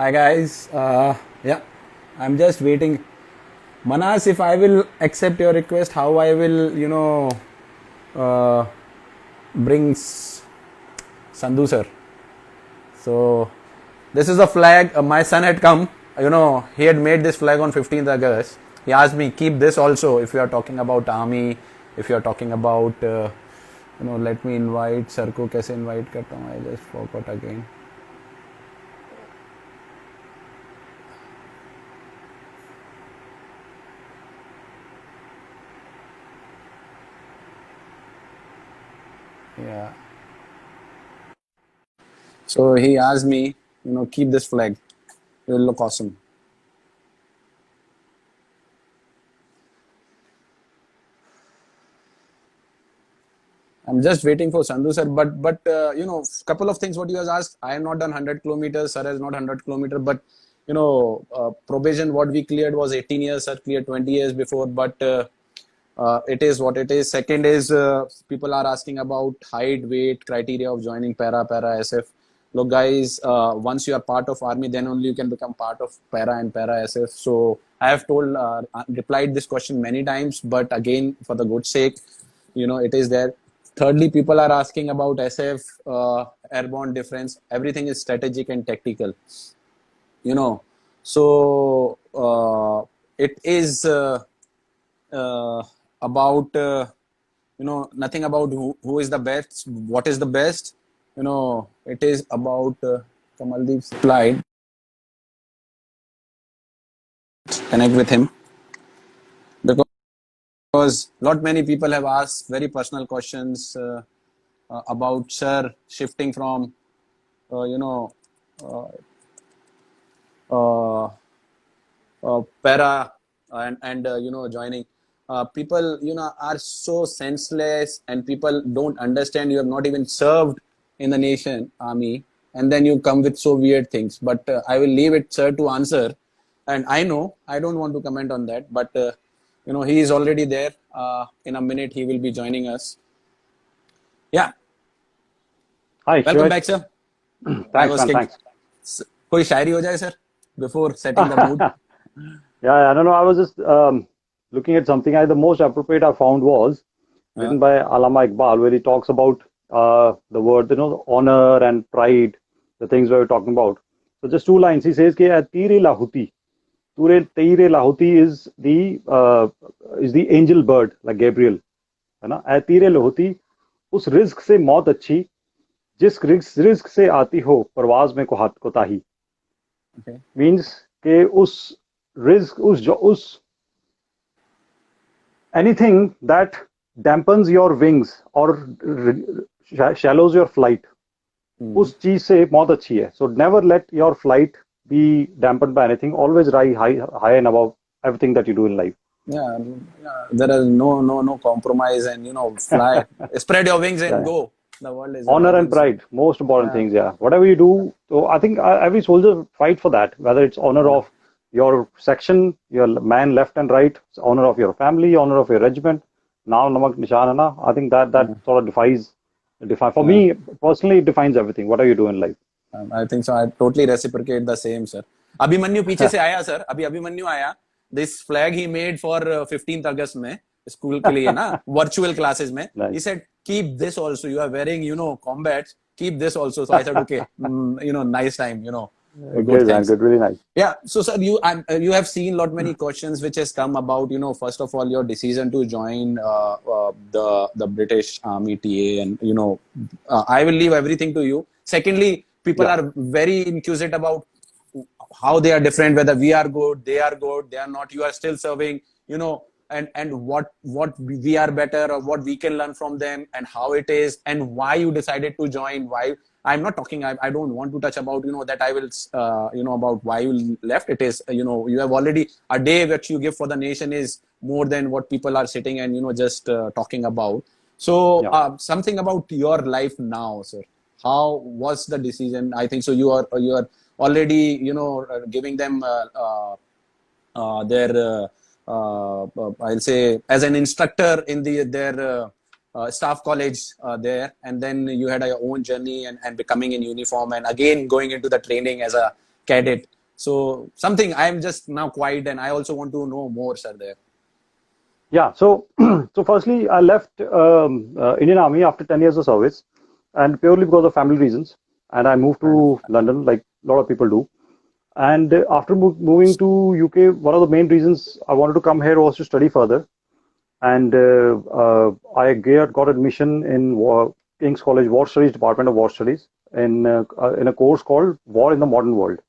Hi guys. Yeah, I'm just waiting. Manas, if I will accept your request, how I will, uh, bring Sandhu sir. So this is a flag. My son had come. He had made this flag on 15th August. He asked me, keep this also if you are talking about army, if you are talking about, let me invite. Sir को कैसे invite करता हूँ? I just forgot again. Yeah. So he asked me, keep this flag. It will look awesome. I'm just waiting for Sandhu sir, but couple of things what you has asked. I have not done 100 kilometers. Sir has not 100 kilometers, but probation what we cleared was 18 years. Sir cleared 20 years before, but it is what it is. Second is people are asking about height, weight, criteria of joining para SF. Look, guys, once you are part of army, then only you can become part of para and para SF. So I have replied this question many times, but again, for the good sake, it is there. Thirdly, people are asking about SF, airborne difference. Everything is strategic and tactical. So it is about nothing about who is the best, what is the best. It is about Kamaldeep replied. Connect with him because not many people have asked very personal questions about sir shifting from para and joining. People are so senseless, and people don't understand. You have not even served in the nation army, and then you come with so weird things. But I will leave it sir to answer. And I know I don't want to comment on that, but he is already there. In a minute he will be joining us. Yeah. Hi, Welcome sure. back, sir. Thanks, man. Thanks. कोई शायरी हो जाए sir before setting the mood. Yeah, no, I was just looking at something. The most appropriate I found was written by Allama Iqbal, where he talks about the word, honor and pride, the things we were talking about. So just two lines. He says, "Tire lahuti." Tire lahuti is the angel bird, like Gabriel. है ना? Tire lahuti, उस risk से मौत अच्छी, जिस risk से आती हो परवाज में कोताही. Means कि उस risk, उस anything that dampens your wings or shallows your flight, उस चीज से मौत अच्छी है. So never let your flight be dampened by anything. Always rise high and above everything that you do in life. Yeah, there is no compromise, and fly, spread your wings and go. The world is honor and pride, most important things. Yeah, whatever you do. So I think every soldier fight for that, whether it's honor of your section, your man left and right, honor of your family, honor of your regiment. Now namak nishan hai na. I think that sort of defines for me personally, it defines everything. Whatever you do in life. I think so. I totally reciprocate the same, sir. Abhimanyu पीछे से आया sir. अभी Abhimanyu आया. This flag he made for 15th August में school के लिए ना virtual classes में. Nice. He said, keep this also. You are wearing combat. Keep this also. So I said, okay, nice time. Good, thanks. Good, really nice. Yeah. So sir, you have seen many questions which has come about. First of all, your decision to join the British Army TA, and I will leave everything to you. Secondly, people are very inquisitive about how they are different, whether we are good, they are not, you are still serving, and what we are better, or what we can learn from them, and how it is, and why you decided to join. Why I'm not talking, I don't want to touch about that. I will about why you left. It is you have already a day that you give for the nation is more than what people are sitting and just talking about. So something about your life now, sir. How was the decision? I think so you are already giving them their I'll say as an instructor in their staff college there, and then you had your own journey and becoming in uniform, and again going into the training as a cadet. So something I'm just now quiet, and I also want to know more, sir. There. Yeah. So, so firstly, I left Indian Army after 10 years of service, and purely because of family reasons. And I moved to London, like a lot of people do. And after moving to UK, one of the main reasons I wanted to come here was to study further. And I got admission in King's College War Studies, Department of War Studies, in a course called War in the Modern World.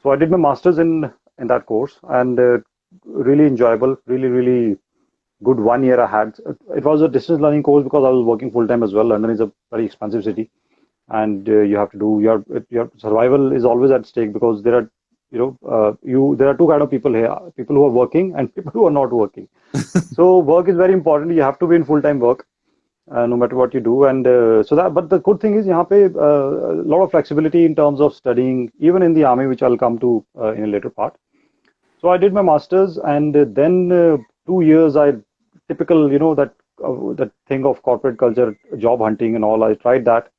So I did my master's in that course, and really enjoyable, really good 1 year I had. It was a distance learning course because I was working full time as well. London is a very expensive city, and you have to do your survival is always at stake, because there are there are two kind of people here: people who are working and people who are not working. So work is very important. You have to be in full time work, no matter what you do. And but the good thing is, यहाँ पे a lot of flexibility in terms of studying, even in the army, which I'll come to in a later part. So I did my master's, and then 2 years I typical, that thing of corporate culture, job hunting and all. I tried that.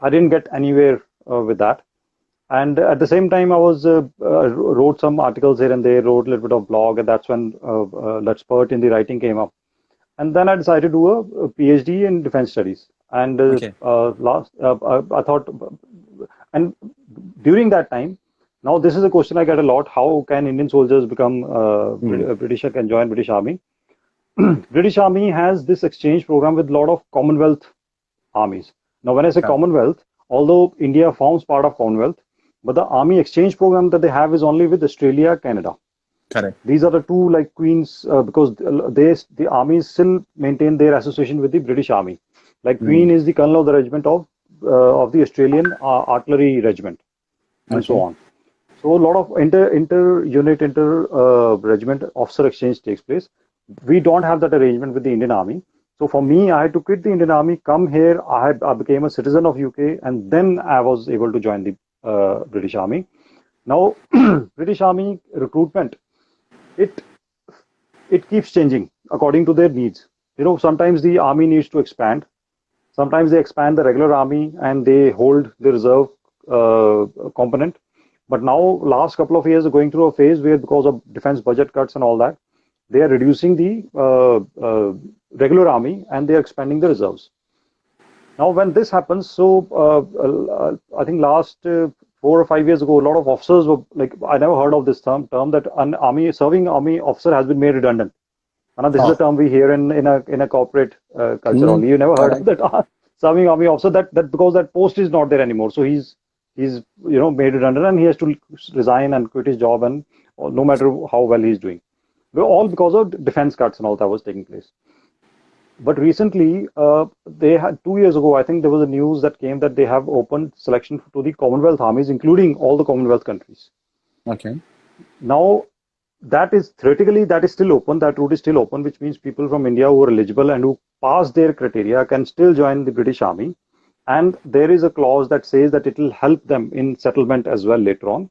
I didn't get anywhere with that. And at the same time, I was wrote some articles here and there, wrote a little bit of blog, and that's when that spurt in the writing came up. And then I decided to do a PhD in defense studies. And I thought, and during that time, now this is a question I get a lot: how can Indian soldiers become British, can join British Army? British Army has this exchange program with a lot of Commonwealth armies. Now, when I say Commonwealth, although India forms part of Commonwealth, but the army exchange program that they have is only with Australia, Canada. Correct. These are the two like queens, because the armies still maintain their association with the British Army. Like Queen is the colonel of the regiment of the Australian Artillery Regiment, and so on. So a lot of inter-unit, inter-regiment officer exchange takes place. We don't have that arrangement with the Indian Army. So for me, I had to quit the Indian Army, come here. I became a citizen of UK, and then I was able to join the British Army. Now, British Army recruitment, it keeps changing according to their needs. Sometimes the army needs to expand. Sometimes they expand the regular army and they hold the reserve component. But now, last couple of years, are going through a phase where, because of defense budget cuts and all that, they are reducing the regular army and they are expanding the reserves. Now, when this happens, so I think last 4 or 5 years ago, a lot of officers were like, I never heard of this term that an serving army officer has been made redundant. And this is a term we hear in a corporate culture only. You never heard of that serving army officer, that because that post is not there anymore. So he's made redundant, and he has to resign and quit his job, and no matter how well he's doing. All because of defense cuts and all that was taking place. But recently, they had 2 years ago, I think there was a news that came that they have opened selection to the Commonwealth armies, including all the Commonwealth countries. Okay. Now, that is theoretically, that is still open. That route is still open, which means people from India who are eligible and who pass their criteria can still join the British Army. And there is a clause that says that it will help them in settlement as well later on.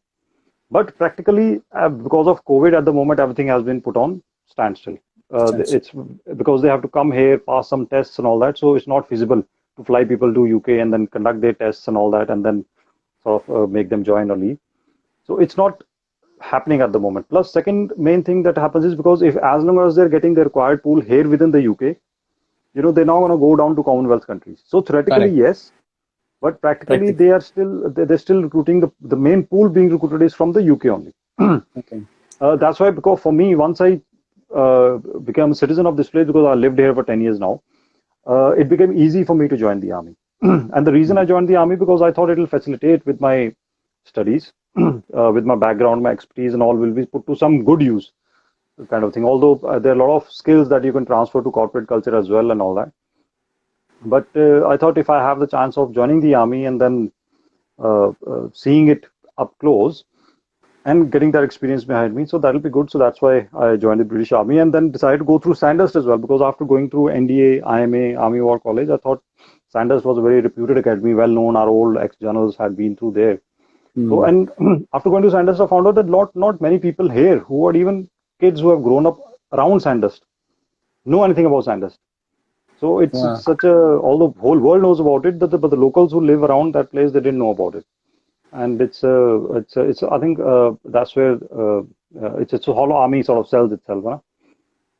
But practically, because of COVID at the moment, everything has been put on standstill. It's because they have to come here, pass some tests and all that. So it's not feasible to fly people to UK and then conduct their tests and all that, and then sort of make them join or leave. So it's not happening at the moment. Plus, second main thing that happens is, because as long as they're getting the required pool here within the UK, they're now going to go down to Commonwealth countries. So theoretically, yes, but practically they're still recruiting. The main pool being recruited is from the UK only. Okay. That's why, because for me, once I became a citizen of this place, because I lived here for 10 years now, it became easy for me to join the army. And the reason I joined the army, because I thought it will facilitate with my studies, with my background, my expertise and all will be put to some good use, kind of thing. Although there are a lot of skills that you can transfer to corporate culture as well and all that. But I thought if I have the chance of joining the army and then seeing it up close and getting that experience behind me, so that'll be good. So that's why I joined the British Army, and then decided to go through Sandhurst as well, because after going through NDA, IMA, Army War College, I thought Sandhurst was a very reputed academy, well known. Our old ex-generals had been through there. So, and after going to Sandhurst, I found out that not many people here, who are even kids who have grown up around Sandhurst, know anything about Sandhurst. So it's such a, all the whole world knows about it, but the locals who live around that place, they didn't know about it. And it's I think that's where it's a hollow army sort of sells itself, huh?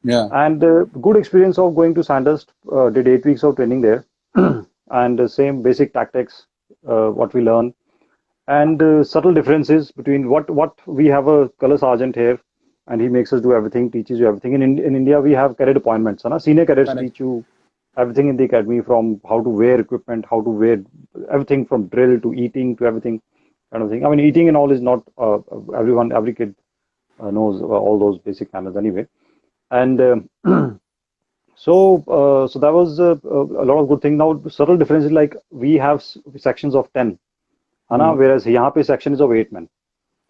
Yeah. And good experience of going to Sandhurst. Did 8 weeks of training there, and same basic tactics, what we learn, and subtle differences between what we have a color sergeant here, and he makes us do everything, teaches you everything. In India, we have cadet appointments, huh? Senior cadets Correct. teach you everything in the academy, from how to wear equipment, how to wear everything from drill to eating to everything kind of thing. I mean, eating and all is not every kid knows all those basic manners anyway. And so that was a lot of good thing. Now, subtle differences like we have sections of 10, whereas here pe section is of 8 men.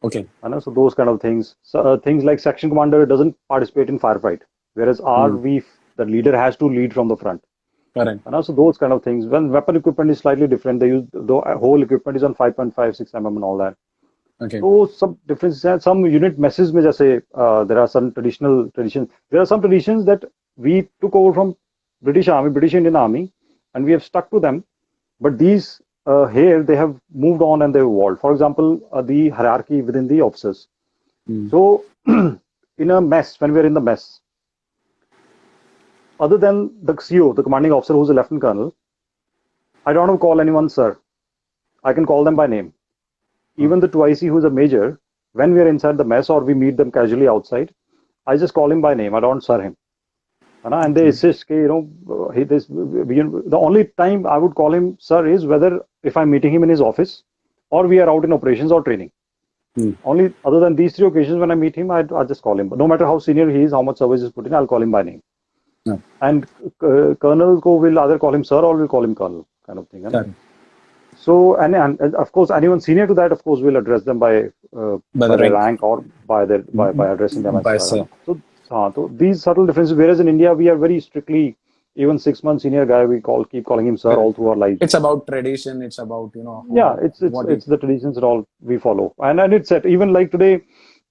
Okay. So those kind of things. So, things like section commander doesn't participate in firefight, whereas the leader has to lead from the front. Correct. So those kind of things. When weapon equipment is slightly different, they use the whole equipment is on 5.5, 6 mm and all that. Okay. So some differences, some unit messes में जैसे there are some traditions. There are some traditions that we took over from British Army, British Indian Army, and we have stuck to them. But these here they have moved on and they've evolved. For example, the hierarchy within the officers. So in a mess, when we are in the mess, other than the CO, the commanding officer, who's a lieutenant colonel, I don't have to call anyone sir. I can call them by name. Even the 2IC, who's a major, when we are inside the mess or we meet them casually outside, I just call him by name. I don't sir him. And they insist, the only time I would call him sir is whether if I'm meeting him in his office or we are out in operations or training. Only other than these 3 occasions when I meet him, I just call him. But no matter how senior he is, how much service is put in, I'll call him by name. And colonel ko will either call him sir or will call him colonel, kind of thing. So, and of course, anyone senior to that, of course, will address them by their rank or by addressing them as sir. So these subtle differences. Whereas in India, we are very strictly, even 6 months senior guy, we keep calling him sir all through our lives. It's about tradition. It's about it's the traditions that all we follow, and it's set. Even like today,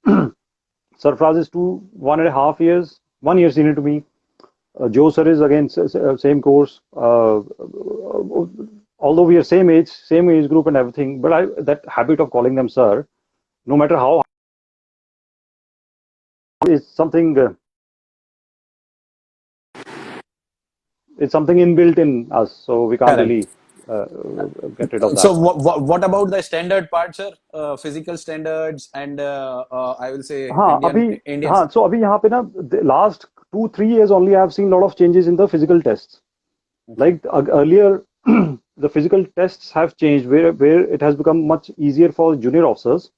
Sarfraz is 1.5 years, 1 year senior to me. Joe sir is again same course. Although we are same age group and everything, but that habit of calling them sir, no matter how, is something. It's something inbuilt in us, so we can't really get rid of that. So what about the standard parts, sir? Physical standards and I will say Indian. So abhi yahan pe na, the last 2-3 years only I have seen a lot of changes in the physical tests. Like earlier, the physical tests have changed where it has become much easier for junior officers,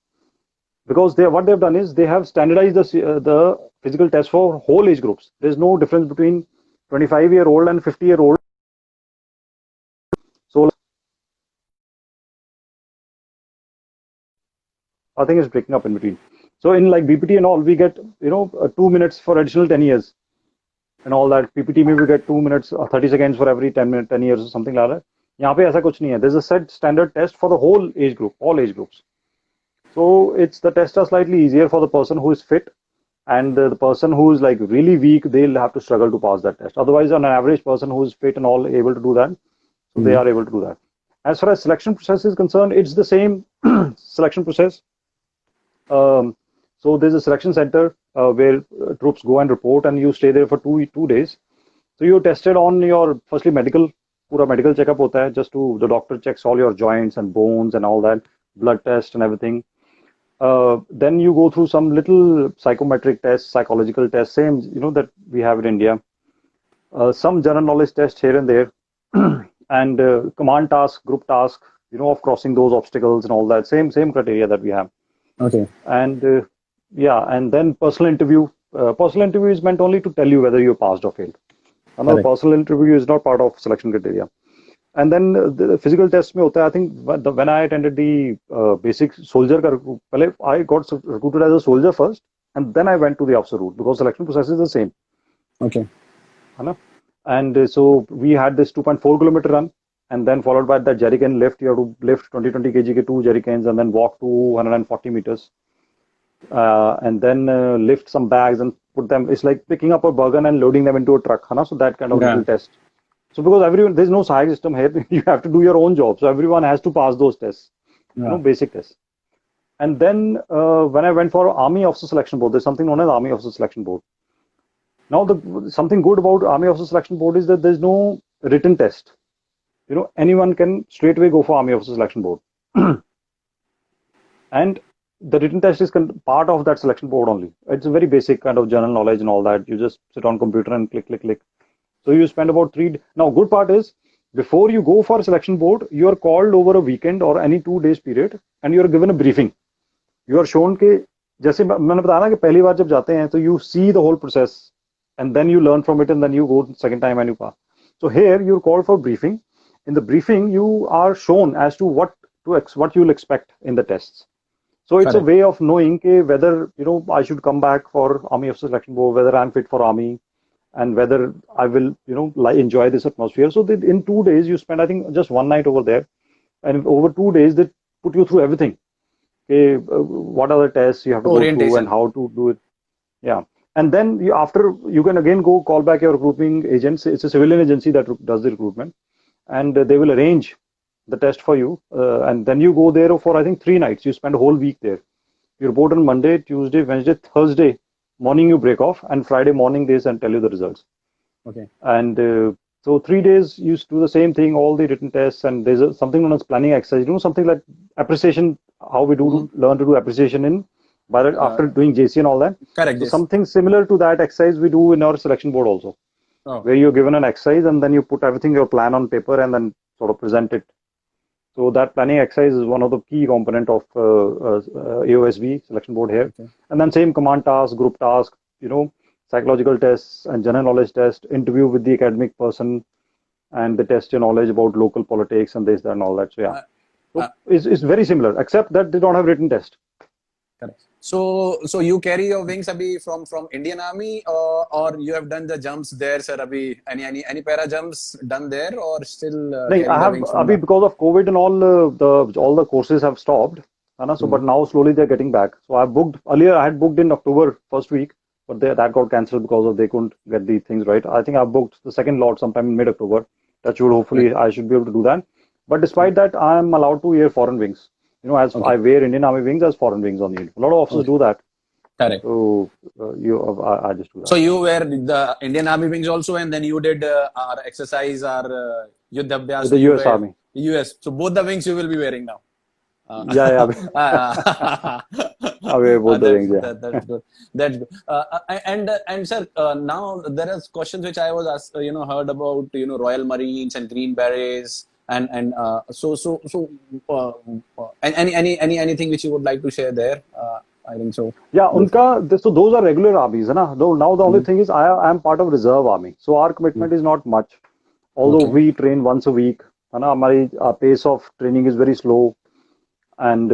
because what they've done is they have standardized the physical test for whole age groups. There's no difference between 25-year-old and 50-year-old. So I think it's breaking up in between. So in like BPT and all, we get 2 minutes for additional 10 years and all that. PPT maybe we get 2 minutes, 30 seconds for every 10 years or something like that. यहाँ पे ऐसा कुछ नहीं है. There's a set standard test for the whole age group, all age groups. So the tests are slightly easier for the person who is fit, and the person who is like really weak, they'll have to struggle to pass that test. Otherwise, an average person who is fit and all able to do that, so they are able to do that. As far as selection process is concerned, it's the same selection process. So there's a selection center where troops go and report, and you stay there for 2 days. So you're tested on your firstly medical. Pura medical checkup hota hai, just to the doctor checks all your joints and bones and all that, blood test and everything. Then you go through some little psychometric tests, psychological tests, same that we have in India. Some general knowledge tests here and there, and command task, group task, of crossing those obstacles and all that. Same criteria that we have. Okay. And and then personal interview. Personal interview is meant only to tell you whether you passed or failed. Another personal interview is not part of selection criteria. And then the physical test mein hota hai, I think when I attended the basic soldier, I got recruited as a soldier first, and then I went to the officer route, because selection process is the same. Okay. And so we had this 2.4 kilometer run, and then followed by that jerrycan lift. You have to lift 20 kg ke 2 jerrycans and then walk to 140 meters. And then lift some bags and put them. It's like picking up a burden and loading them into a truck. So that kind of little test. So because there's no Sahayak system here, you have to do your own job. So everyone has to pass those tests. basic tests. And then when I went for Army Officer Selection Board, there's something known as Army Officer Selection Board. Now, something good about Army Officer Selection Board is that there's no written test. Anyone can straight away go for Army Officer Selection Board. And the written test is part of that selection board only. It's a very basic kind of general knowledge and all that. You just sit on computer and click, click, click. So you spend about 3 Now, good part is, before you go for a selection board, you are called over a weekend or any 2 days period, and you are given a briefing. You are shown कि जैसे मैंने बताया ना कि पहली बार जब जाते हैं तो you see the whole process and then you learn from it and then you go second time and you pass. So here you're called for briefing. In the briefing, you are shown as to what you'll expect in the tests. So it's a way of knowing whether I should come back for Army Officer Selection Board, whether I'm fit for Army, and whether I will enjoy this atmosphere. So in 2 days you spend, I think, just one night over there, and over 2 days they put you through everything. What are the tests you have to go through and how to do it. Yeah, and then after you can again go call back your recruiting agents. It's a civilian agency that does the recruitment, and they will arrange the test for you, and then you go there for I think 3 nights. You spend a whole week there. You report on Monday, Tuesday, Wednesday, Thursday morning. You break off, and Friday morning they tell you the results. Okay. And so 3 days you do the same thing, all the written tests, and there's something known as planning exercise. Something like appreciation, how we do learn to do appreciation after doing JC and all that. Correct. So something similar to that exercise we do in our selection board also, where you're given an exercise and then you put everything, your plan on paper, and then sort of present it. So that planning exercise is one of the key component of AOSB selection board here. Okay. And then same command task, group task, psychological tests and general knowledge test, interview with the academic person, and they test your knowledge about local politics and this, that, and all that. So yeah, it's very similar, except that they don't have written test. Correct. So you carry your wings abhi from Indian Army, or you have done the jumps there, sir? Abhi any para jumps done there, or still? I have abhi because of COVID and all the courses have stopped. So but now slowly they're getting back. So I booked earlier. I had booked in October first week, but that got cancelled because they couldn't get the things right. I think I booked the second lot sometime in mid-October. That should hopefully I should be able to do that. But despite that, I am allowed to wear foreign wings. As I wear Indian Army wings as foreign wings on the uniform. A lot of officers do that. Correct. So I just do that. So you wear the Indian Army wings also, and then you did our exercise, our Yuddha Abhyas with the US Army. US. So both the wings you will be wearing now. Yeah. I wear both the wings. Yeah. That's good. That's good. And sir, now there are questions which I was asked, heard about, Royal Marines and Green Berets. And so anything which you would like to share there? I think so. Yeah, so those are regular armies, now the only thing is I am part of reserve army, so our commitment is not much. Although we train once a week, our pace of training is very slow, and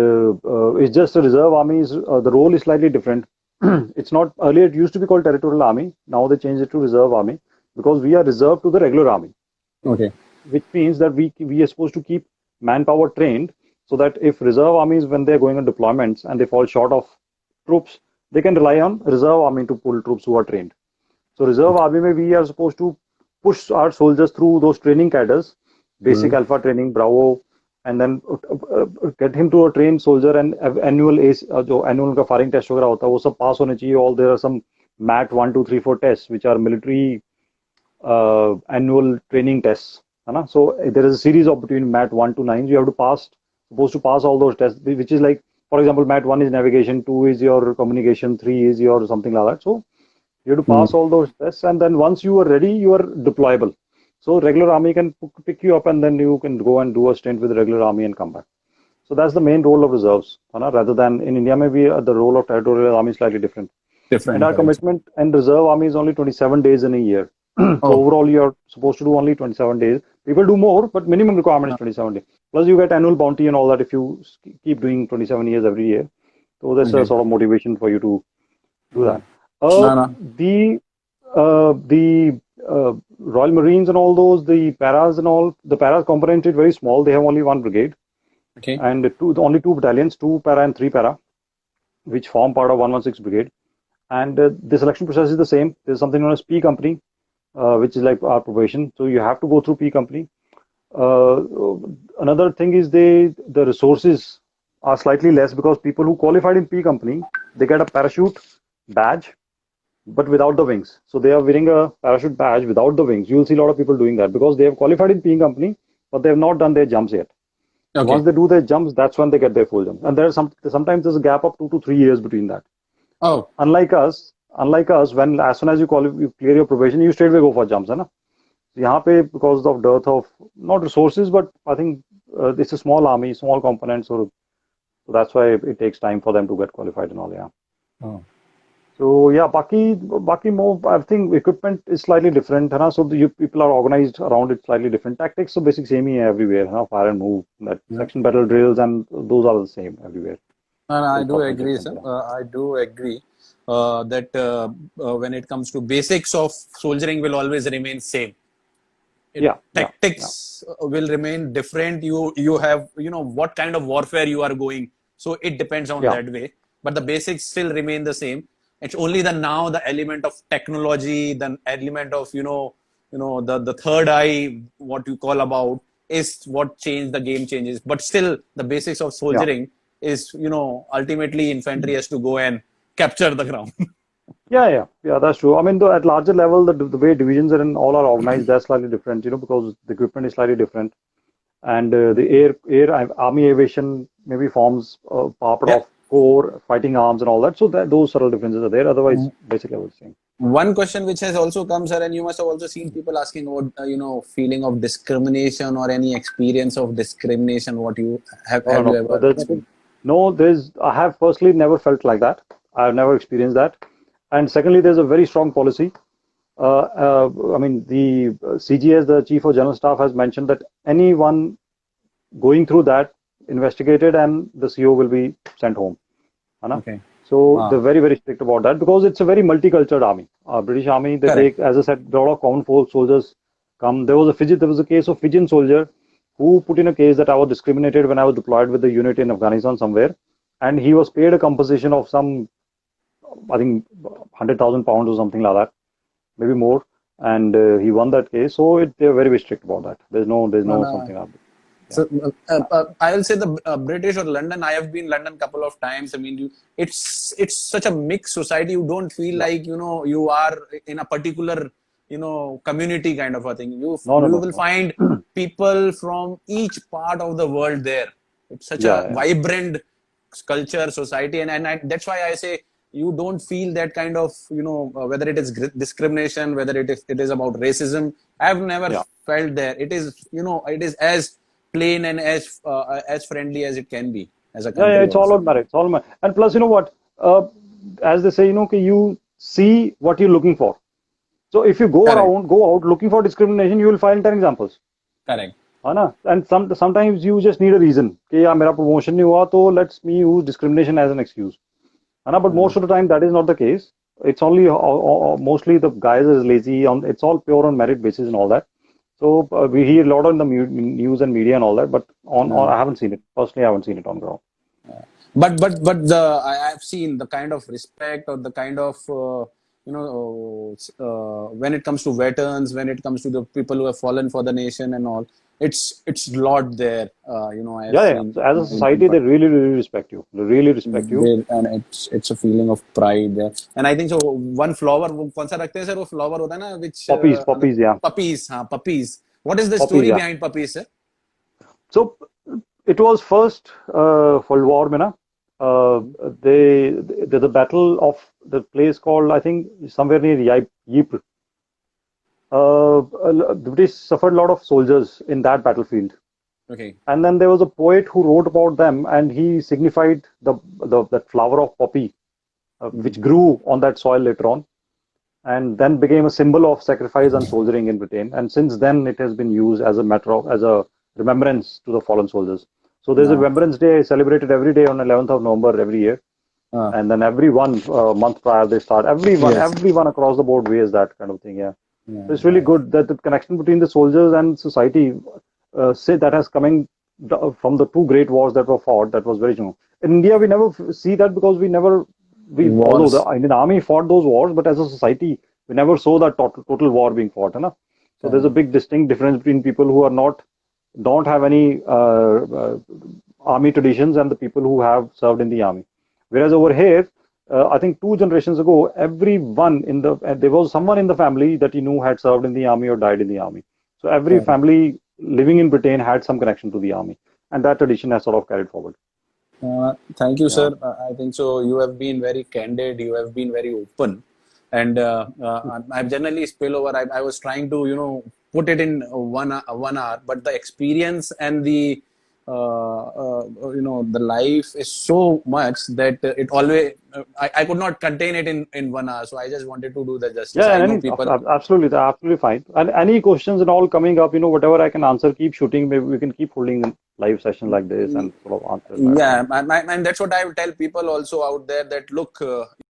it's just a reserve army. The role is slightly different. It's not earlier. It used to be called Territorial Army. Now they changed it to reserve army because we are reserved to the regular army. Okay. Which means that we are supposed to keep manpower trained so that if reserve armies, when they're going on deployments and they fall short of troops, they can rely on reserve army to pull troops who are trained. So reserve army, we are supposed to push our soldiers through those training cadres, basic alpha training, Bravo, and then get him to a trained soldier, and annual annual firing test वगैरह होता है वो सब pass होने चाहिए. All there are some MAT 1, 2, 3, 4 tests which are military annual training tests. So there is a series of between MAT 1 to 9. You have to supposed to pass all those tests, which is like, for example, MAT 1 is navigation, 2 is your communication, 3 is your something like that. So you have to pass all those tests, and then once you are ready, you are deployable. So regular army can pick you up, and then you can go and do a stint with the regular army and come back. So that's the main role of reserves, rather than in India, maybe the role of territorial army is slightly different. And our commitment and reserve army is only 27 days in a year. So overall, you're supposed to do only 27 days. People do more, but minimum requirement is 27 days. Plus, you get annual bounty and all that if you keep doing 27 years every year. So there's a sort of motivation for you to do that. The Royal Marines and all those, the paras and all, the paras component is very small. They have only one brigade. Okay. And only 2 battalions, 2 para and 3 para, which form part of 116 Brigade. And the selection process is the same. There's something known as P Company, which is like our probation. So you have to go through P Company. Another thing is the resources are slightly less because people who qualified in P company, they get a parachute badge, but without the wings. So they are wearing a parachute badge without the wings. You'll see a lot of people doing that because they have qualified in P company, but they have not done their jumps yet. So Okay. once they do their jumps, that's when they get their full jumps. And there's sometimes there's a gap of 2 to 3 years between that. Oh, Unlike us, when as soon as you clear your probation, you straight away go for jumps, है ना? So यहाँ पे because of dearth of not resources, but I think it's a small army, small components, so that's why it takes time for them to get qualified and all. Yeah. oh. So yeah, Baki more. I think equipment is slightly different, है ना? So you people are organized around it slightly different. Tactics so basic same ही है everywhere, है ना? Fire and move, that Yeah. section battle drills and those are the same everywhere. And I There's do nothing agree, different, sir. yeah. I do agree that when it comes to basics of soldiering will always remain same. Yeah, yeah. Tactics will remain different. You have what kind of warfare you are going. So it depends on Yeah. that way. But the basics still remain the same. It's only the element of technology, the element of the third eye, what you call about, is what changed the game changes. But still, the basics of Yeah. soldiering is ultimately infantry has to go and capture the ground. Yeah, that's true. I mean, at larger level, the way divisions are and all are organized, they're slightly different, because the equipment is slightly different. And the army aviation maybe forms part Yeah. of core, fighting arms and all that. So those subtle differences are there. Otherwise, basically, I would say. One question which has also come, sir, and you must have also seen people asking about, feeling of discrimination or any experience of discrimination. What you have No. you ever There's experienced? nothing. No, I have personally never felt like that. I've never experienced that. And secondly, there's a very strong policy. I mean, the CGS, the Chief of General Staff, has mentioned that anyone going through that investigated and the CO will be sent home. Okay. So they're very, very strict about that because it's a very multicultural army. British Army, they Correct. take, as I said, a lot of common folk soldiers come. There was a case of Fijian soldier who put in a case that I was discriminated when I was deployed with the unit in Afghanistan somewhere, and he was paid a compensation of some, I think, £100,000 or something like that, maybe more, and he won that case. So they're very, very strict about that. There's no something like that. So I will say the British or London. I have been London couple of times. I mean, it's such a mixed society. You don't feel like you are in a particular community kind of a thing. You will find people from each part of the world there. It's such a vibrant culture, society, and that's why I say you don't feel that kind of whether it is discrimination, whether it is about racism. I've never felt there. It is it is as plain and as friendly as it can be as a country. Yeah, it's all about merit. It's all about, and plus, you know what? As they say, you see what you're looking for. So if you go out looking for discrimination, you will find 10 examples. Correct. And sometimes you just need a reason. Okay, yeah, मेरा promotion नहीं हुआ, so let's me use discrimination as an excuse. But most of the time that is not the case. It's only mostly the guys is lazy. It's all pure on merit basis and all that. So we hear a lot on the news and media and all that, but I haven't seen it personally. I haven't seen it on ground. But I have seen the kind of respect or the kind of when it comes to veterans, when it comes to the people who have fallen for the nation and all, it's lot there. I have seen So as a society, they really, really respect you. They really respect you, and it's a feeling of pride there. And I think so. One flower, कौन सा रखते हैं sir? वो flower होता है ना, which puppies, yeah. Puppies. What is the story behind puppies, sir? So it was first World War, there's a battle of the place called, I think, somewhere near Ypres. The British suffered a lot of soldiers in that battlefield. Okay. And then there was a poet who wrote about them, and he signified that flower of poppy, which grew on that soil later on, and then became a symbol of sacrifice and soldiering in Britain. And since then, it has been used as a remembrance to the fallen soldiers. So there's a Remembrance Day celebrated every day on 11th of November every year. And then every month prior they start. Everyone across the board wears that kind of thing. Yeah. So it's really good that the connection between the soldiers and society, say that has coming from the two great wars that were fought. That was very strong. In India, we never see that because although the Indian Army fought those wars, but as a society, we never saw that total war being fought. So there's a big distinct difference between people who don't have any army traditions and the people who have served in the army. Whereas over here, I think 2 generations ago, everyone there was someone in the family that you knew had served in the army or died in the army. So every family living in Britain had some connection to the army, and that tradition has sort of carried forward. Thank you, Yeah. sir. I think so. You have been very candid. You have been very open, and I've generally spill over. I was trying to, put it in 1 hour, but the experience and the life is so much that it always. I could not contain it in 1 hour. So I just wanted to do the justice. Yeah, I and know people. absolutely, they're absolutely fine. And any questions and all coming up, whatever I can answer, keep shooting. Maybe we can keep holding live session like this and sort of answer that. Yeah, and that's what I will tell people also out there that look.